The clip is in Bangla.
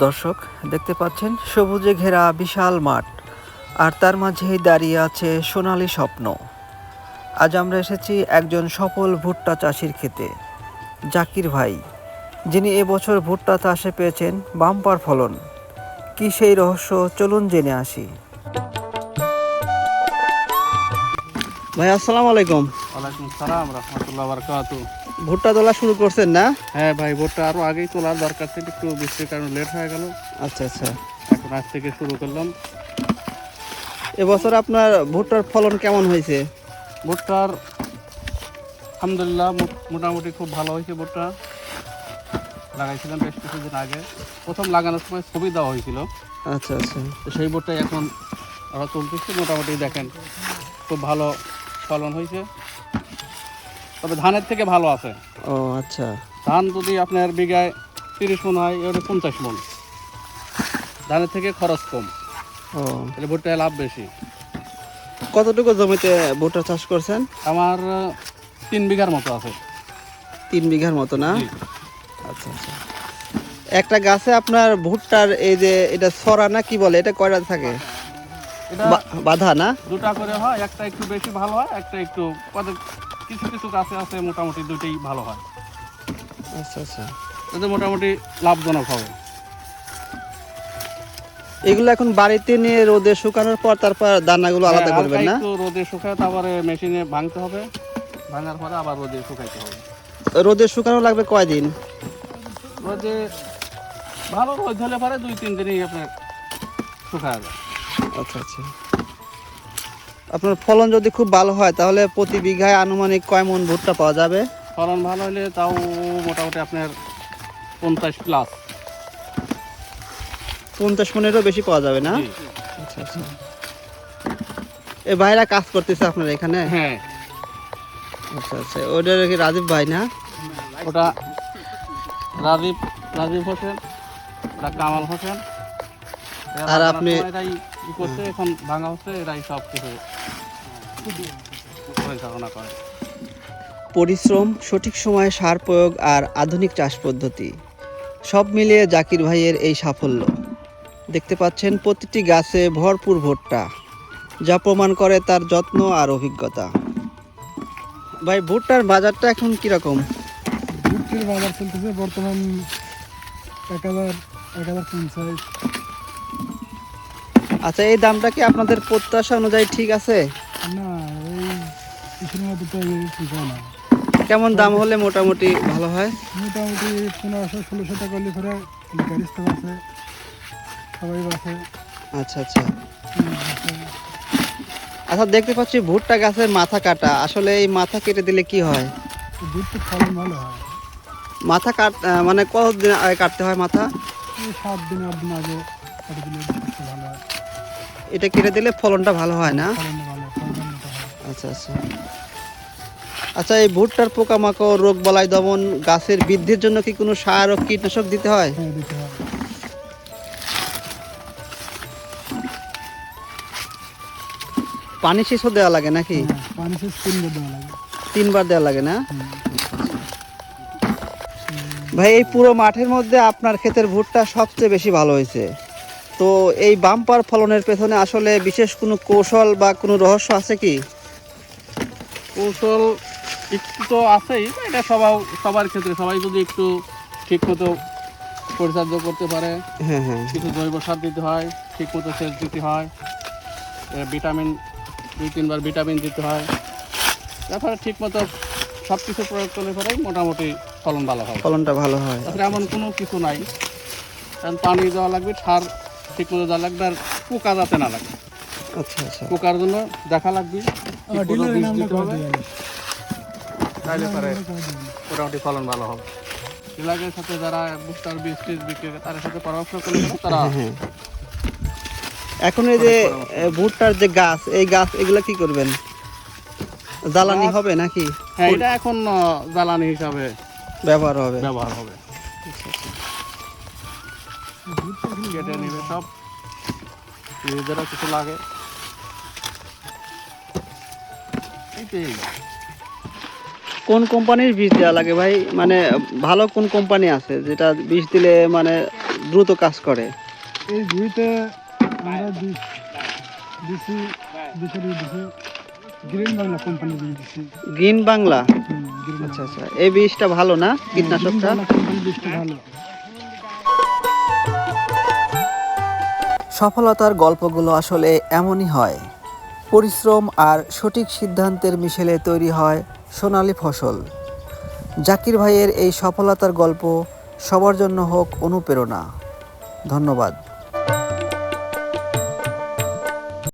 দর্শক দেখতে পাচ্ছেন সবুজে ঘেরা বিশাল মাঠ, আর তার মাঝেই দাঁড়িয়ে আছে সোনালী স্বপ্ন। আজ আমরা এসেছি একজন সফল ভুট্টা চাষির ক্ষেতে, জাকির ভাই, যিনি এবছর ভুট্টা চাষে পেয়েছেন বাম্পার ফলন। কি সেই রহস্য, চলুন জেনে আসি। ভাই আসসালামু আলাইকুম। ওয়ালাইকুম সালাম রহমতুল্লাহ বারাকাতু। ভুট্টা তোলা শুরু করছেন না? হ্যাঁ ভাই, ভুট্টা আরো আগেই তোলার দরকার ছিল, একটু বৃষ্টির কারণে লেট হয়ে গেল। আচ্ছা আচ্ছা। এখন আজ থেকে শুরু করলাম। এবছর আপনার ভুট্টার ফলন কেমন হয়েছে? ভুট্টার আলহামদুলিল্লাহ মোটামুটি খুব ভালো হয়েছে। ভুট্টা লাগাইছিলাম বেশ কিছুদিন আগে, প্রথম লাগানোর সময় ছবি দেওয়া হয়েছিল। আচ্ছা আচ্ছা। তো সেই ভুট্টাই এখন ওরা তুলতেছে। মোটামুটি দেখেন খুব ভালো ফলন হয়েছে, তবে ধানের থেকে ভালো আছে। ও আচ্ছা। ধান যদি আপনার বিঘায় 30 মণ হয়, এবারে 50 মণ। ধানের থেকে খরচ কম, ও তাহলে ভুট্টায় লাভ বেশি। কতটুকু জমিতে ভুট্টা চাষ করছেন? আমার 3 বিঘার মতো আছে। 3 বিঘার মতো না? জি। আচ্ছা আচ্ছা। একটা গাছে আপনার ভুট্টার এই যে এটা ছড়া না কি বলে, এটা কয়টা থাকে? এটা বাধা না? দুটা করে হয়, একটা একটু বেশি ভালো হয়, একটা একটু কিছু কিছু গাছে আছে মোটামুটি দুটোই ভালো হয়। আচ্ছা আচ্ছা। এতে মোটামুটি লাভজনক হবে। এগুলো এখন বাড়িতে নিয়ে রোদে শুকানোর পর তারপর দানাগুলো আলাদা করবেন না? একটু রোদে শুকায়, তারপরে মেশিনে ভাঙতে হবে, ভাঙার পরে আবার রোদে শুকাইতে হবে। রোদে শুকানো লাগবে কয়দিন? রোদে ভালো রোদ হলে পরে 2-3 দিনই আপনার শুকায় যাবে। আচ্ছা আচ্ছা। আপনার ফলন যদি খুব ভালো হয় তাহলে প্রতি বিঘায় আনুমানিক কয় মণ ভুট্টা পাওয়া যাবে? ফলন ভালো হলে তাও মোটামুটি আপনার 50+। 50 মণেরও বেশি পাওয়া যাবে না? জি। আচ্ছা আচ্ছা। এই ভাইরা কাজ করতেছে আপনার এখানে? হ্যাঁ, আচ্ছা আচ্ছা। ওটা কি রাজীব ভাই না? ওটা রাজীব হোসেন, ওটা কামাল হোসেন। আর আপনি? এরাই ই করছে, এখন ভাঙা হচ্ছে, এরাই সব কিছু পরিচালনা করে। পরিশ্রম, সঠিক সময়ে সার প্রয়োগ আর আধুনিক চাষ পদ্ধতি সব মিলিয়ে জাকির ভাইয়ের এই সাফল্য। দেখতে পাচ্ছেন প্রতিটি গাছে ভরপুর ভুট্টা, যা প্রমাণ করে তার যত্ন আর অভিজ্ঞতা। ভাই ভুট্টার বাজারটা এখন কিরকম? ভুট্টির বাজার চলতেছে বর্তমান 1050। আচ্ছা, এই দামটা কি আপনাদের প্রত্যাশা অনুযায়ী ঠিক আছে? না, এই কিছুর মধ্যে তো ঠিক হয় না। কেমন দাম হলে মোটামুটি ভালো হয়? মোটামুটি 1500-1600 টাকা হলে পরে গাড়ি আছে, সবাই বাসে। আচ্ছা আচ্ছা। আচ্ছা, দেখতে পাচ্ছি ভুট্টা গাছের মাথা কাটা, আসলে এই মাথা কেটে দিলে কি হয়? ভুট্টির ফলন ভালো হয়। মাথা মানে কতদিন আগে কাটতে হয় মাথা? এই 7 দিন 8 দিন আগে কাটে দিলে ভুট্টি ভালো হয়। এটা কেটে দিলে ফলনটা ভালো হয় না? ফলন ভালো, ফলন মোটা হয়। আচ্ছা আচ্ছা। আচ্ছা, এই ভুট্টার পোকামাকড়, রোগ বালাই দমন, গাছের বৃদ্ধির জন্য কি কোনো সার ও কীটনাশক দিতে হয়? হ্যাঁ, দিতে হয়। পানি সেচও দেওয়া লাগে নাকি? হ্যাঁ, পানি সেচ 3 বার দেওয়া লাগে। 3 বার দেওয়া লাগে না? হুম। ভাই, এই পুরো মাঠের মধ্যে আপনার ক্ষেতের ভুট্টা সবচেয়ে বেশি ভালো হয়েছে। তো এই বাম্পার ফলনের পেছনে আসলে বিশেষ কোনো কৌশল বা কোনো রহস্য আছে কি? কৌশল একটু তো আছেই, এটা সবার ক্ষেত্রে সবাই যদি একটু ঠিক মতো পরিচর্যা করতে পারে। হ্যাঁ হ্যাঁ। কিছু জৈব সার দিতে হয়, ঠিক মতো সেচ দিতে হয়, ভিটামিন 2-3 বার ভিটামিন দিতে হয়। তারপরে ঠিক মতো সব কিছু প্রয়োগ করলে পরেই মোটামুটি ফলন ভালো হয়। ফলনটা ভালো হয়। তারপরে এমন কোনো কিছু নাই, কারণ পানি দেওয়া লাগবে, সার ঠিক মতো দেওয়া লাগবে, আর পোকা যাতে না লাগে। আচ্ছা আচ্ছা। পোকার জন্য দেখা লাগবে, ঠিক মতো ডিলারের বীজ নামটা দিতে করে হবে, দিবেন। তাইলে পরে ডিলারের নামটা করে দিবেন। মোটামুটি ফলন ভালো হবে। ডিলারের সাথে যারা ভুট্টার বীজ টিজ বিক্রি করে তাদের সাথে পরামর্শ করলে তারা হ্যাঁ হ্যাঁ। এখন এই যে ভুট্টার যে গাছ, এই গাছ এগুলা কি করবেন? জ্বালানি গাছ- হবে নাকি? হ্যাঁ, এটা এখন জ্বালানি হিসাবে ব্যবহার হবে? ব্যবহার হবে। কেটে নিবে সব, নিজেদেরও কিছু লাগে। এইটাই। কোন কোম্পানির বীজ দেওয়া লাগে ভাই? মানে ভালো কোন কোম্পানি আছে যেটা বীজ দিলে মানে দ্রুত কাজ করে? এই জমিতে আমরা দিছি গ্রিন বাংলা কোম্পানি বীজ দিছি। গ্রিন বাংলা? গ্রিন আচ্ছা আচ্ছা, এই বীজটা ভালো না কীটনাশকটা? কোম্পানি বীজটা ভালো। সফলতার গল্পগুলো আসলে এমনই হয়। পরিশ্রম আর সঠিক সিদ্ধান্তের মিশেলে তৈরি হয় সোনালী ফসল। জাকির ভাইয়ের এই সফলতার গল্প সবার জন্য হোক অনুপ্রেরণা। ধন্যবাদ।